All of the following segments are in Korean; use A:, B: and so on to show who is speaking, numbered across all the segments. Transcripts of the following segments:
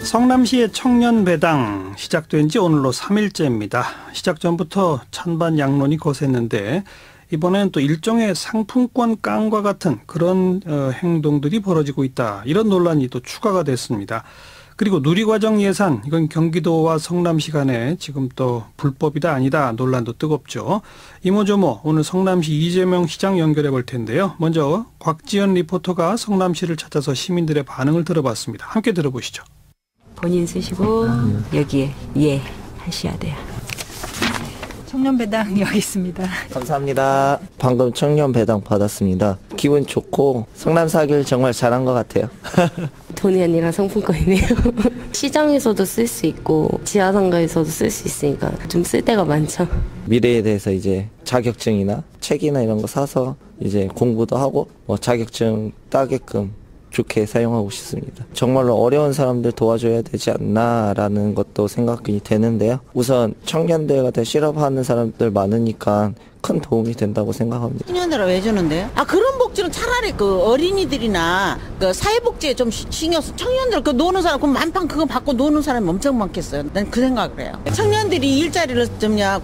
A: 성남시의 청년배당 시작된 지 오늘로 3일째입니다. 시작 전부터 찬반 양론이 거셌는데 이번엔 또 일종의 상품권 깡과 같은 그런 행동들이 벌어지고 있다. 이런 논란이 또 추가가 됐습니다. 그리고 누리과정 예산, 이건 경기도와 성남시 간에 지금 또 불법이다 아니다 논란도 뜨겁죠. 이모저모 오늘 성남시 이재명 시장 연결해 볼 텐데요. 먼저 곽지연 리포터가 성남시를 찾아서 시민들의 반응을 들어봤습니다. 함께 들어보시죠.
B: 본인 쓰시고 여기에 예 하셔야 돼요.
C: 청년배당 여기 있습니다.
D: 감사합니다. 방금 청년배당 받았습니다. 기분 좋고 성남 사길 정말 잘한 것 같아요.
B: 돈이 아니라 상품권이네요. 시장에서도 쓸 수 있고 지하상가에서도 쓸 수 있으니까 좀 쓸 데가 많죠.
D: 미래에 대해서 이제 자격증이나 책이나 이런 거 사서 이제 공부도 하고 자격증 따게끔 좋게 사용하고 싶습니다. 정말로 어려운 사람들 도와줘야 되지 않나라는 것도 생각이 되는데요. 우선 청년들 같은 실업하는 사람들 많으니까 큰 도움이 된다고 생각합니다.
E: 청년들은 왜 주는데요? 그런 복지는 차라리 그 어린이들이나 그 사회복지에 좀 신경 써. 청년들 그 노는 사람, 그 만판 그거 받고 노는 사람이 엄청 많겠어요. 난 그 생각을 해요. 청년들이 일자리를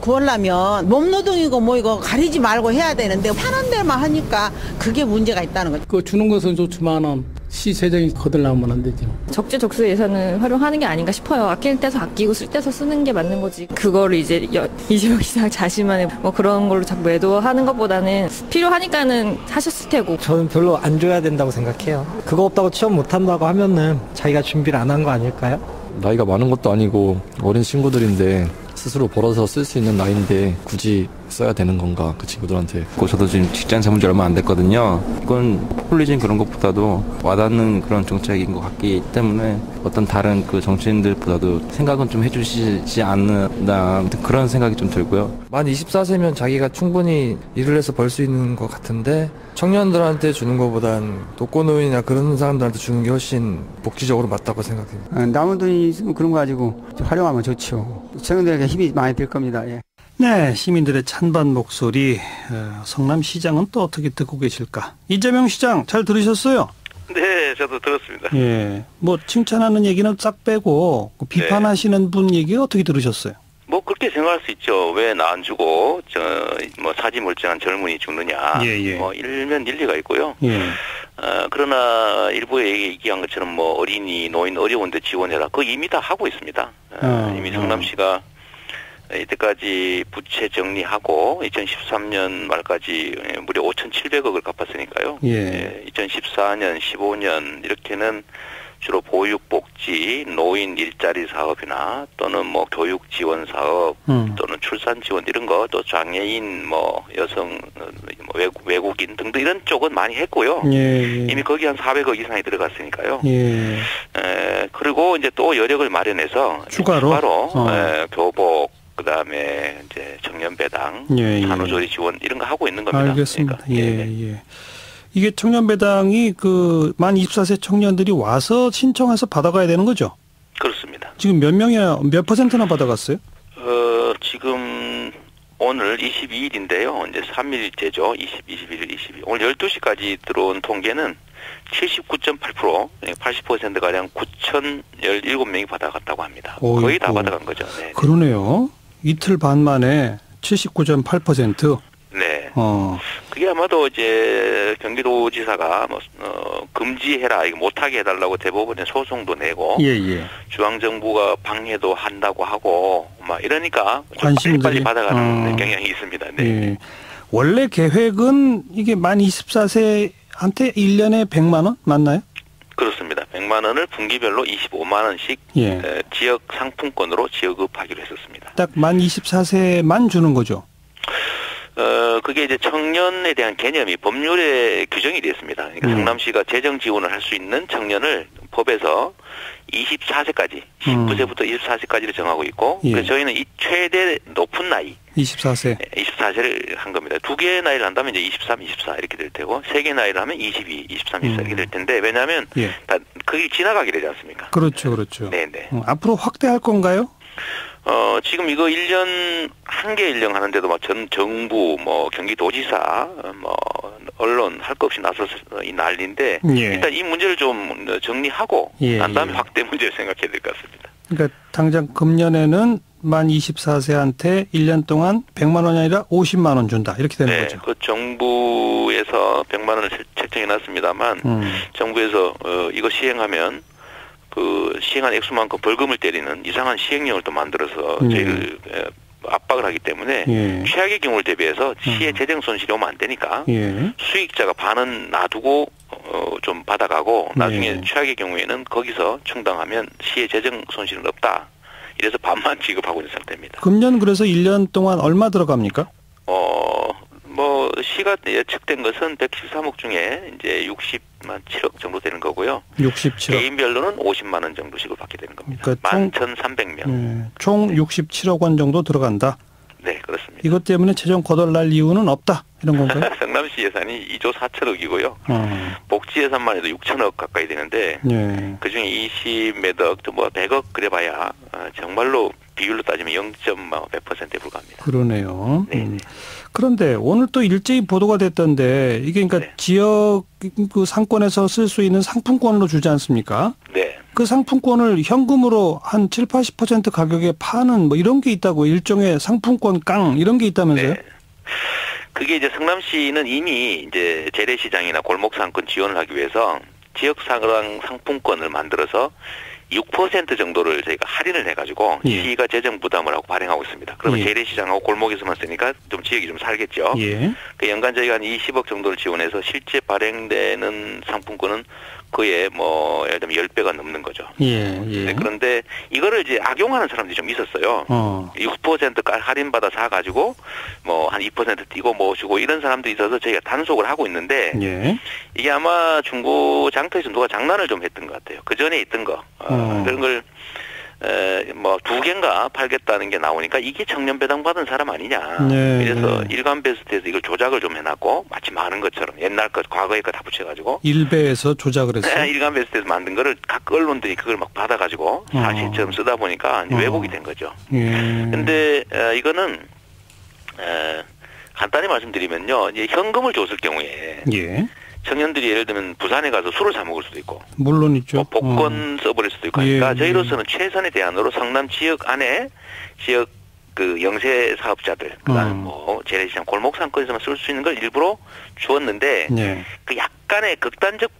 E: 구하려면 몸노동이고 뭐 이거 가리지 말고 해야 되는데 파는 데만 하니까 그게 문제가 있다는 거죠.
F: 그 주는 것은 좋지만은 시 재정이 거들나오면 안 되죠.
G: 적재적소 예산을 활용하는 게 아닌가 싶어요. 아낄 때서 아끼고 쓸 때서 쓰는 게 맞는 거지. 그거를 이제 이재명 시장 자신만의 뭐 그런 걸로 자꾸 매도하는 것보다는 필요하니까는 하셨을 테고.
H: 저는 별로 안 줘야 된다고 생각해요. 그거 없다고 취업 못 한다고 하면은 자기가 준비를 안 한 거 아닐까요?
I: 나이가 많은 것도 아니고 어린 친구들인데 스스로 벌어서 쓸 수 있는 나이인데 굳이 써야 되는 건가 그 친구들한테.
J: 저도 지금 직장 잡은 지 얼마 안 됐거든요. 이건 포퓰리즘 그런 것보다도 와닿는 그런 정책인 것 같기 때문에 어떤 다른 그 정치인들보다도 생각은 좀 해주시지 않나 그런 생각이 좀 들고요.
K: 만 24세면 자기가 충분히 일을 해서 벌 수 있는 것 같은데 청년들한테 주는 것보단 독거노인이나 그런 사람들한테 주는 게 훨씬 복지적으로 맞다고 생각합니다.
L: 남은 돈이 있으면 그런 거 가지고 활용하면 좋죠. 청년들에게 힘이 많이 될 겁니다. 예.
A: 네, 시민들의 찬반 목소리, 성남시장은 또 어떻게 듣고 계실까? 이재명 시장 잘 들으셨어요?
M: 네, 저도 들었습니다.
A: 예, 뭐 칭찬하는 얘기는 싹 빼고 비판하시는 분 얘기 어떻게 들으셨어요?
M: 뭐 그렇게 생각할 수 있죠. 왜 나 안 주고 뭐 사지 멀쩡한 젊은이 죽느냐. 뭐 일면 일리가 있고요. 그러나 일부에 얘기한 것처럼 뭐 어린이, 노인 어려운데 지원해라. 그거 이미 다 하고 있습니다. 이미 성남시가 이때까지 부채 정리하고 2013년 말까지 무려 5,700억을 갚았으니까요. 2014년, 15년 이렇게는 주로 보육복지, 노인 일자리 사업이나 또는 뭐 교육 지원 사업 또는 출산 지원 이런 거 또 장애인 뭐 여성 뭐 외국인 등등 이런 쪽은 많이 했고요. 이미 거기 한 400억 이상이 들어갔으니까요. 그리고 이제 또 여력을 마련해서 추가로 교복 그다음에 이제 청년배당, 산후조리 지원 이런 거 하고 있는 겁니다.
A: 알겠습니다. 이게 청년배당이 그 만 24세 청년들이 와서 신청해서 받아가야 되는 거죠?
M: 그렇습니다.
A: 지금 몇 퍼센트나 받아갔어요?
M: 지금 오늘 22일인데요. 이제 3일째죠. 21일, 22일. 오늘 12시까지 들어온 통계는 79.8%, 80%가량 9,017명이 받아갔다고 합니다. 거의 다 받아간 거죠. 네.
A: 그러네요. 이틀 반 만에 79.8%.
M: 네. 그게 아마도 이제 경기도지사가 금지해라, 이거 못하게 해달라고 대법원에 소송도 내고, 중앙정부가 방해도 한다고 하고, 막 이러니까 빨리 받아가는 경향이 있습니다. 네.
A: 원래 계획은 이게 만 24세한테 1년에 100만 원 맞나요?
M: 그렇습니다. 100만 원을 분기별로 25만 원씩 지역 상품권으로 지역급하기로 했었습니다.
A: 딱 만 24세만 주는 거죠?
M: 그게 이제 청년에 대한 개념이 법률에 규정이 되어 있습니다. 그러니까 성남시가 재정 지원을 할 수 있는 청년을 법에서 24세까지, 19세부터 24세까지를 정하고 있고, 그래서 저희는 이 최대 높은 나이 24세를 한 겁니다. 두 개의 나이를 한다면 이제 23, 24 이렇게 될 테고, 세 개의 나이를 하면 22, 23, 24 이렇게 될 텐데, 왜냐하면 다 그게 지나가게 되지 않습니까?
A: 그렇죠, 그렇죠.
M: 네네.
A: 앞으로 확대할 건가요?
M: 지금 이거 1년 한개 인령하는데도 막 정부, 뭐 경기도지사, 뭐 언론 할 것 없이 나서서 이 난리인데
A: 예.
M: 일단 이 문제를 좀 정리하고 난 다음에 확대 문제를 생각해야 될 것 같습니다.
A: 그러니까 당장 금년에는 만 24세한테 1년 동안 100만 원이 아니라 50만 원 준다. 이렇게 되는 거죠.
M: 그 정부에서 100만 원을 책정해 놨습니다만 정부에서 이거 시행하면 그 시행한 액수만큼 벌금을 때리는 이상한 시행령을 또 만들어서 저희를 압박을 하기 때문에 최악의 경우를 대비해서 시의 재정 손실이 오면 안 되니까 수익자가 반은 놔두고 좀 받아가고 나중에 최악의 경우에는 거기서 충당하면 시의 재정 손실은 없다. 이래서 반만 지급하고 있는 상태입니다.
A: 금년 그래서 1년 동안 얼마 들어갑니까?
M: 뭐 시가 예측된 것은 113억 중에 이제 60만 7억 정도 되는 거고요.
A: 67억.
M: 개인별로는 50만 원 정도씩을 받게 되는 겁니다.
A: 그러니까
M: 11,300명.
A: 총 67억 원 정도 들어간다.
M: 네, 그렇습니다.
A: 이것 때문에 최종 거덜날 이유는 없다. 이런 건가요?
M: 성남시 예산이 2조 4천억이고요. 복지 예산만 해도 6천억 가까이 되는데 그중에 20매덕, 뭐 100억 그래봐야 정말로 비율로 따지면 0.몇%에 불과합니다.
A: 그러네요. 그런데 오늘 또 일제히 보도가 됐던데 이게 그러니까 지역 그 상권에서 쓸 수 있는 상품권으로 주지 않습니까?
M: 네.
A: 그 상품권을 현금으로 한 7, 80% 가격에 파는 뭐 이런 게 있다고 일종의 상품권 깡 이런 게 있다면서요?
M: 네. 그게 이제 성남시는 이미 이제 재래시장이나 골목상권 지원을 하기 위해서 지역사랑 상품권을 만들어서 6% 정도를 저희가 할인을 해가지고 시가 재정 부담을 하고 발행하고 있습니다. 그러면 재래시장하고 골목에서만 쓰니까 좀 지역이 좀 살겠죠. 그 연간 저희가 한 20억 정도를 지원해서 실제 발행되는 상품권은 그에 뭐 예를 들면 10배가 넘는 거죠. 네, 그런데 이거를 이제 악용하는 사람들이 좀 있었어요. 6% 할인받아 사가지고 뭐 한 2% 띄고 뭐 주고 이런 사람들이 있어서 저희가 단속을 하고 있는데 이게 아마 중고 장터에서 누가 장난을 좀 했던 것 같아요. 그 전에 있던 거 그런 걸 뭐 2개인가 팔겠다는 게 나오니까 이게 청년 배당 받은 사람 아니냐. 그래서 일간 베스트에서 이걸 조작을 좀 해놨고 마치 많은 것처럼 옛날 것 과거의 거 다 붙여가지고
A: 일베에서 조작을 했어요.
M: 일간 베스트에서 만든 거를 각 언론들이 그걸 막 받아가지고 사실처럼 쓰다 보니까 이제 왜곡이 된 거죠. 근데 이거는 간단히 말씀드리면요, 이제 현금을 줬을 경우에 청년들이 예를 들면 부산에 가서 술을 사 먹을 수도 있고
A: 물론 있죠.
M: 뭐 복권 써버릴 수도 있고 하니까 저희로서는 최선의 대안으로 성남 지역 안에 지역 그 영세 사업자들 그다음에 뭐 재래시장 골목상권에서만 쓸 수 있는 걸 일부러 주었는데 그 약간의 극단적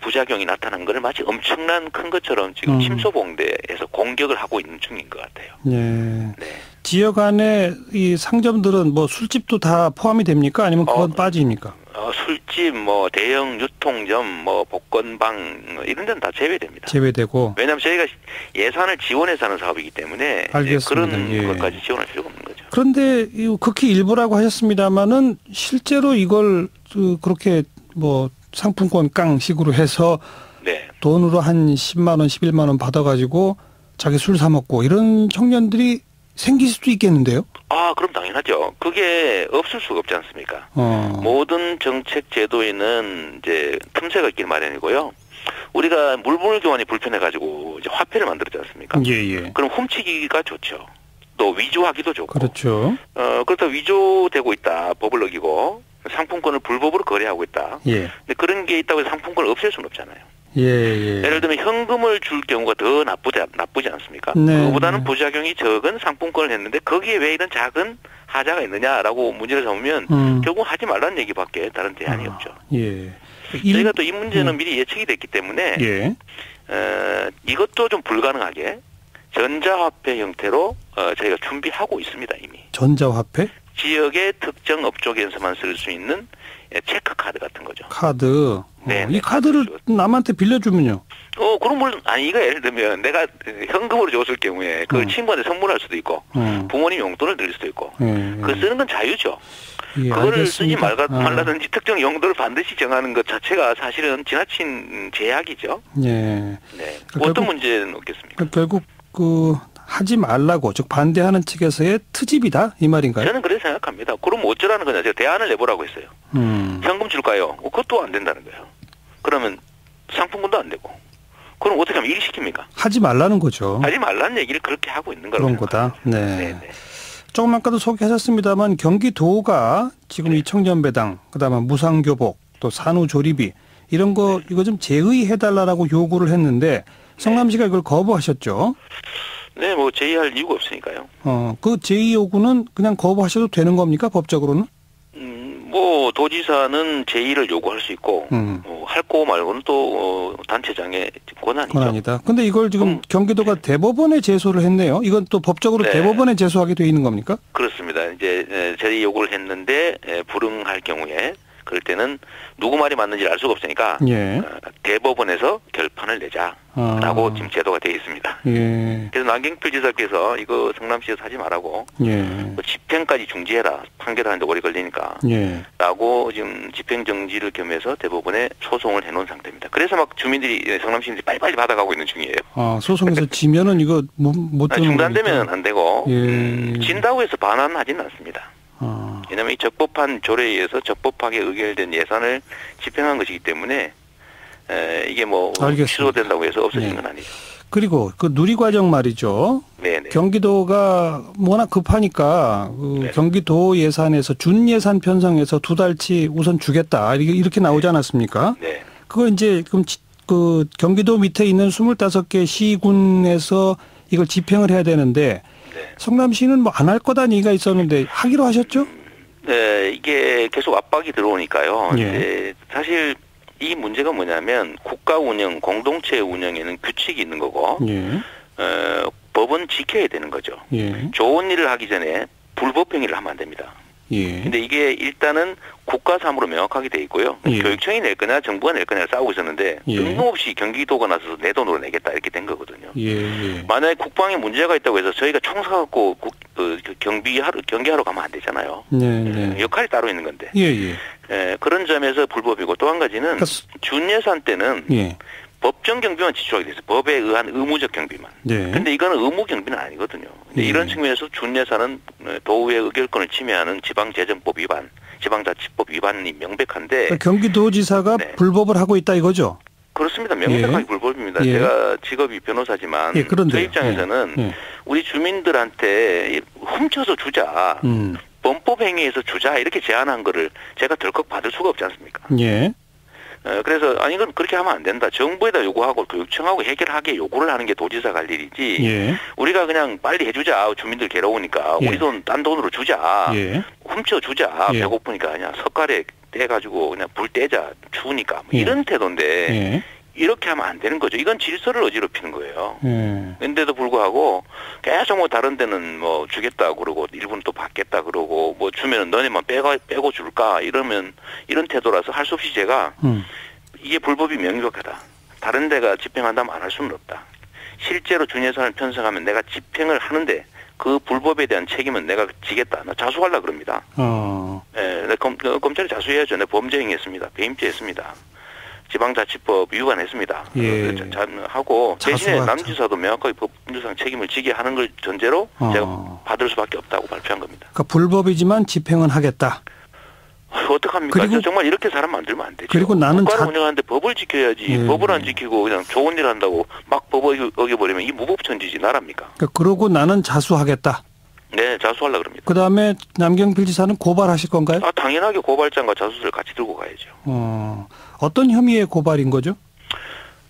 M: 부작용이 나타난 거를 마치 엄청난 큰 것처럼 지금 침소봉대에서 공격을 하고 있는 중인 것 같아요.
A: 지역 안에 이 상점들은 뭐 술집도 다 포함이 됩니까? 아니면 그건 빠집니까?
M: 술집, 뭐 대형 유통점, 뭐 복권방 이런 데는 다 제외됩니다.
A: 제외되고.
M: 왜냐하면 저희가 예산을 지원해서 하는 사업이기 때문에 그런 것까지 지원할 필요가 없는 거죠.
A: 그런데 극히 일부라고 하셨습니다마는 실제로 이걸 그렇게 뭐 상품권 깡식으로 해서 돈으로 한 10만 원, 11만 원 받아가지고 자기 술 사 먹고 이런 청년들이 생길 수도 있겠는데요?
M: 그럼 당연하죠. 그게 없을 수가 없지 않습니까? 모든 정책 제도에는 이제 틈새가 있길 마련이고요. 우리가 물물 교환이 불편해가지고 이제 화폐를 만들었지 않습니까? 그럼 훔치기가 좋죠. 또 위조하기도 좋고.
A: 그렇죠.
M: 그렇다고 위조되고 있다. 법을 어기고 상품권을 불법으로 거래하고 있다. 근데 그런 게 있다고 해서 상품권을 없앨 수는 없잖아요. 예를 들면 현금을 줄 경우가 더 나쁘지 않습니까? 그거보다는 부작용이 적은 상품권을 했는데 거기에 왜 이런 작은 하자가 있느냐라고 문제를 삼으면 결국 하지 말라는 얘기밖에 다른 대안이 없죠. 저희가 또 이 문제는 미리 예측이 됐기 때문에 이것도 좀 불가능하게 전자화폐 형태로 저희가 준비하고 있습니다. 이미.
A: 전자화폐?
M: 지역의 특정 업종에서만 쓸 수 있는 체크카드 같은 거죠.
A: 카드. 이 카드를 남한테 빌려주면요?
M: 그런 물, 이거 예를 들면 내가 현금으로 줬을 경우에 그걸 친구한테 선물할 수도 있고, 부모님 용돈을 드릴 수도 있고, 그거 쓰는 건 자유죠. 그거를 쓰지 말라든지 특정 용도를 반드시 정하는 것 자체가 사실은 지나친 제약이죠. 어떤 문제는 없겠습니까?
A: 결국 하지 말라고, 즉 반대하는 측에서의 트집이다 이 말인가요?
M: 저는 그렇게 생각합니다. 그럼 어쩌라는 거냐? 제가 대안을 내보라고 했어요. 현금 줄까요? 그것도 안 된다는 거예요. 그러면 상품권도 안 되고 그럼 어떻게 하면 일시킵니까?
A: 하지 말라는 거죠.
M: 하지 말라는 얘기를 그렇게 하고 있는 거라고
A: 그런 거다. 네.
M: 네네.
A: 조금 아까도 소개하셨습니다만 경기도가 지금 이 청년배당, 그다음에 무상교복, 또 산후조리비 이런 거 이거 좀 제의해달라고 요구를 했는데 성남시가 이걸 거부하셨죠?
M: 네, 뭐 제의할 이유가 없으니까요.
A: 그 제의 요구는 그냥 거부하셔도 되는 겁니까 법적으로는?
M: 뭐 도지사는 제의를 요구할 수 있고 할 거 말고는 또 단체장의 권한이죠.
A: 권한이다. 근데 이걸 지금 경기도가 대법원에 제소를 했네요. 이건 또 법적으로
M: 네.
A: 대법원에 제소하게 돼 있는 겁니까?
M: 그렇습니다. 이제 제의 요구를 했는데 불응할 경우에 그럴 때는 누구 말이 맞는지 알 수가 없으니까
A: 예.
M: 대법원에서 결판을 내자라고 지금 제도가 되어 있습니다.
A: 예.
M: 그래서 남경필 지사께서 이거 성남시에서 하지 말라고
A: 예.
M: 집행까지 중지해라. 판결하는데 오래 걸리니까.
A: 예.
M: 라고 지금 집행정지를 겸해서 대법원에 소송을 해놓은 상태입니다. 그래서 막 주민들이 성남 시민들이 빨리빨리 받아가고 있는 중이에요.
A: 소송에서 지면은 이거 못 되는
M: 중단되면 안 되고
A: 예.
M: 진다고 해서 반환하지는 않습니다. 왜냐하면 이 적법한 조례에 의해서 적법하게 의결된 예산을 집행한 것이기 때문에 이게 뭐
A: 알겠습니다.
M: 취소된다고 해서 없어지는 건 아니죠.
A: 그리고 그 누리과정 말이죠.
M: 네네.
A: 경기도가 워낙 급하니까
M: 네.
A: 경기도 예산에서 준 예산 편성해서 2달치 우선 주겠다 이렇게 나오지 않았습니까?
M: 네.
A: 그거 이제 그럼 그 경기도 밑에 있는 25개 시군에서 이걸 집행을 해야 되는데
M: 네.
A: 성남시는 뭐 안 할 거다는 얘기가 있었는데 하기로 하셨죠?
M: 네, 이게 계속 압박이 들어오니까요.
A: 예.
M: 이제 사실 이 문제가 뭐냐면 국가 운영, 공동체 운영에는 규칙이 있는 거고
A: 예.
M: 법은 지켜야 되는 거죠.
A: 예.
M: 좋은 일을 하기 전에 불법 행위를 하면 안 됩니다.
A: 예.
M: 근데 이게 일단은 국가 사무로 명확하게 돼 있고요.
A: 예.
M: 교육청이 낼 거냐 정부가 낼 거냐 싸우고 있었는데
A: 예.
M: 뜬금없이 경기도가 나서서 내 돈으로 내겠다 이렇게 된 거거든요.
A: 예.
M: 만약에 국방에 문제가 있다고 해서 저희가 총 사갖고 경기하러 가면 안 되잖아요.
A: 네.
M: 역할이 따로 있는 건데.
A: 예.
M: 그런 점에서 불법이고 또 한 가지는 준예산 때는
A: 예.
M: 법정 경비만 지출하게 돼 있어요. 법에 의한 의무적 경비만.
A: 네.
M: 근데 이거는 의무 경비는 아니거든요. 근데 이런 측면에서 준예산은 도의회 의결권을 침해하는 지방재정법 위반, 지방자치법 위반이 명백한데
A: 그러니까 경기도지사가
M: 네.
A: 불법을 하고 있다 이거죠?
M: 그렇습니다. 명백하게
A: 예.
M: 불법입니다.
A: 예.
M: 제가 직업이 변호사지만
A: 예, 그런데요.
M: 저희 입장에서는 우리 주민들한테 훔쳐서 주자, 범법 행위에서 주자 이렇게 제안한 거를 제가 덜컥 받을 수가 없지 않습니까?
A: 예.
M: 그래서 아니 이건 그렇게 하면 안 된다. 정부에다 요구하고 교육청하고 해결하게 요구를 하는 게 도지사가 할 일이지.
A: 예.
M: 우리가 그냥 빨리 해주자. 주민들 괴로우니까
A: 예.
M: 우리 돈 딴 돈으로 주자.
A: 예.
M: 훔쳐주자.
A: 예.
M: 배고프니까 그냥 석가래 떼가지고 그냥 불 떼자. 추우니까 뭐
A: 예.
M: 이런 태도인데
A: 예.
M: 이렇게 하면 안 되는 거죠. 이건 질서를 어지럽히는 거예요.
A: 예.
M: 근데도 불구하고 계속 뭐 다른 데는 뭐 주겠다 그러고 일부는 또 받겠다 그러고 뭐 주면은 너네만 빼고 줄까 이러면 이런 태도라서 할 수 없이 제가 이게 불법이 명백하다. 다른 데가 집행한다면 안 할 수는 없다. 실제로 준예산을 편성하면 내가 집행을 하는데 그 불법에 대한 책임은 내가 지겠다. 나 자수하려고 그럽니다. 네, 검찰이 자수해야죠. 내가 범죄 행위했습니다. 배임죄 했습니다. 지방자치법 위반했습니다.
A: 예.
M: 하고 대신에
A: 자수하자.
M: 남지사도 명확하게 법률상 책임을 지게 하는 걸 전제로 제가 받을 수밖에 없다고 발표한 겁니다.
A: 그러니까 불법이지만 집행은 하겠다.
M: 어떡합니까?
A: 그리고
M: 정말 이렇게 사람 만들면 안 되죠.
A: 그리고 나는
M: 국가를 운영하는데 법을 지켜야지.
A: 예.
M: 법을 안 지키고 그냥 좋은 일 한다고 막 법 어겨버리면 이 무법천지지 나라입니까?
A: 그러니까 그러고 나는 자수하겠다.
M: 네, 자수하려고 그럽니다.
A: 그다음에 남경필 지사는 고발하실 건가요?
M: 당연하게 고발장과 자수서를 같이 들고 가야죠.
A: 어떤 혐의의 고발인 거죠?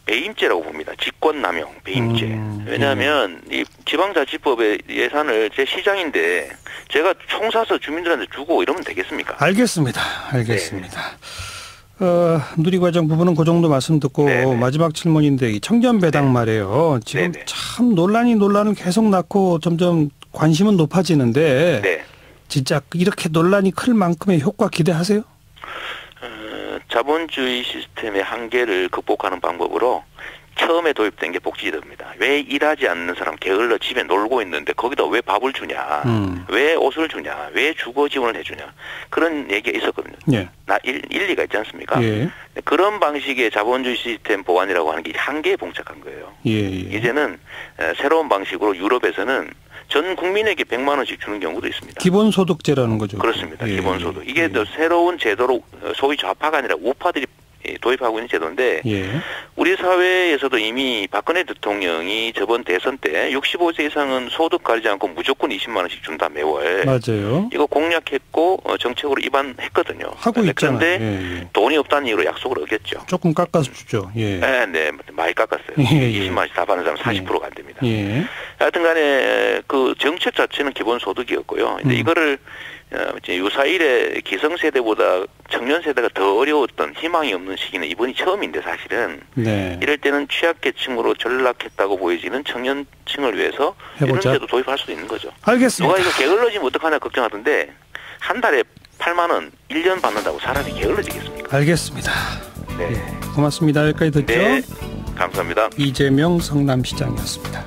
M: 배임죄라고 봅니다. 직권남용, 배임죄. 왜냐하면 이 지방자치법의 예산을 제 시장인데 제가 총 사서 주민들한테 주고 이러면 되겠습니까?
A: 알겠습니다. 누리과정 부분은 그 정도 말씀 듣고
M: 네네.
A: 마지막 질문인데 이 청년배당 말이에요. 지금
M: 네네.
A: 참 논란을 계속 낳고 점점 관심은 높아지는데
M: 네.
A: 진짜 이렇게 논란이 클 만큼의 효과 기대하세요?
M: 자본주의 시스템의 한계를 극복하는 방법으로 처음에 도입된 게 복지제도입니다. 왜 일하지 않는 사람 게을러 집에 놀고 있는데 거기다 왜 밥을 주냐, 왜 옷을 주냐, 왜 주거 지원을 해주냐 그런 얘기가 있었거든요.
A: 예.
M: 일리가 있지 않습니까?
A: 예.
M: 그런 방식의 자본주의 시스템 보완이라고 하는 게 한계에 봉착한 거예요. 이제는 새로운 방식으로 유럽에서는 전 국민에게 100만 원씩 주는 경우도 있습니다.
A: 기본소득제라는 거죠.
M: 그렇습니다. 기본소득. 이게 또 새로운 제도로 소위 좌파가 아니라 우파들이 도입하고 있는 제도인데
A: 예.
M: 우리 사회에서도 이미 박근혜 대통령이 저번 대선 때 65세 이상은 소득 가리지 않고 무조건 20만 원씩 준다 매월.
A: 맞아요.
M: 이거 공약했고 정책으로 입안했거든요.
A: 하고 있잖아요.
M: 그런데 돈이 없다는 이유로 약속을 어겼죠.
A: 조금 깎아서 주죠. 예.
M: 네, 많이 깎았어요.
A: 예.
M: 20만 원씩 다 받는 사람 40%가 안 됩니다.
A: 예.
M: 하여튼간에 그 정책 자체는 기본 소득이었고요. 근데 이거를 유사일에 기성세대보다 청년세대가 더 어려웠던 희망이 없는 시기는 이번이 처음인데 사실은
A: 네.
M: 이럴 때는 취약계층으로 전락했다고 보여지는 청년층을 위해서
A: 해보자.
M: 이런 제도 도입할 수도 있는 거죠.
A: 알겠습니다.
M: 누가 이거 게을러지면 어떡하나 걱정하던데 한 달에 8만 원 1년 받는다고 사람이 게을러지겠습니까?
A: 알겠습니다.
M: 네.
A: 고맙습니다. 여기까지 듣죠.
M: 네. 감사합니다.
A: 이재명 성남시장이었습니다.